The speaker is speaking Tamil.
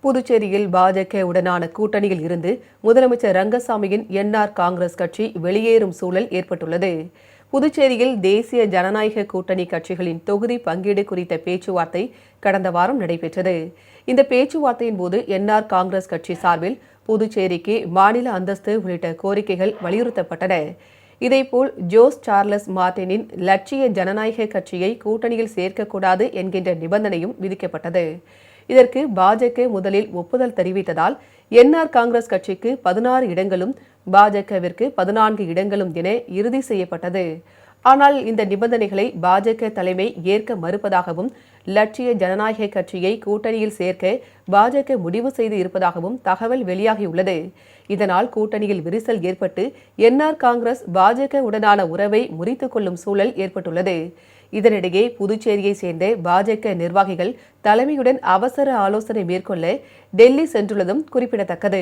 புதுச்சேரியில் பாஜக உடனான கூட்டணியில் இருந்து முதலமைச்சர் ரங்கசாமியின் என்ஆர் காங்கிரஸ் கட்சி வெளியேறும் சூழல் ஏற்பட்டுள்ளது. புதுச்சேரியில் தேசிய ஜனநாயக கூட்டணி கட்சிகளின் தொகுதி பங்கீடு குறித்த பேச்சுவார்த்தை கடந்த வாரம் நடைபெற்றது. இந்த பேச்சுவார்த்தையின் போது என்ஆர் காங்கிரஸ் கட்சி சார்பில் புதுச்சேரிக்கு மாநில அந்தஸ்து உள்ளிட்ட கோரிக்கைகள் வலியுறுத்தப்பட்டன. இதேபோல் ஜோஸ் சார்லஸ் மார்டினின் லட்சிய ஜனநாயக கட்சியை கூட்டணியில் சேர்க்கக்கூடாது என்கின்ற நிபந்தனையும் விதிக்கப்பட்டது. இதற்கு பாஜக முதலில் ஒப்புதல் தெரிவித்ததால் என்ஆர் காங்கிரஸ் கட்சிக்கு 16 இடங்களும் பாஜகவிற்கு 14 இடங்களும் என இறுதி செய்யப்பட்டது. ஆனால் இந்த நிபந்தனைகளை பாஜக தலைமை ஏற்க மறுப்பதாகவும் லட்சிய ஜனநாயக கட்சியை கூட்டணியில் சேர்க்க பாஜக முடிவு செய்து இருப்பதாகவும் தகவல் வெளியாகியுள்ளது. இதனால் கூட்டணியில் விரிசல் ஏற்பட்டு என்ஆர் காங்கிரஸ் பாஜக உடனான உறவை முறித்துக் கொள்ளும் சூழல் ஏற்பட்டுள்ளது. இதனிடையே புதுச்சேரியை சேர்ந்த பாஜக நிர்வாகிகள் தலைமையுடன் அவசர ஆலோசனை மேற்கொள்ள டெல்லி சென்றுள்ளதும் குறிப்பிடத்தக்கது.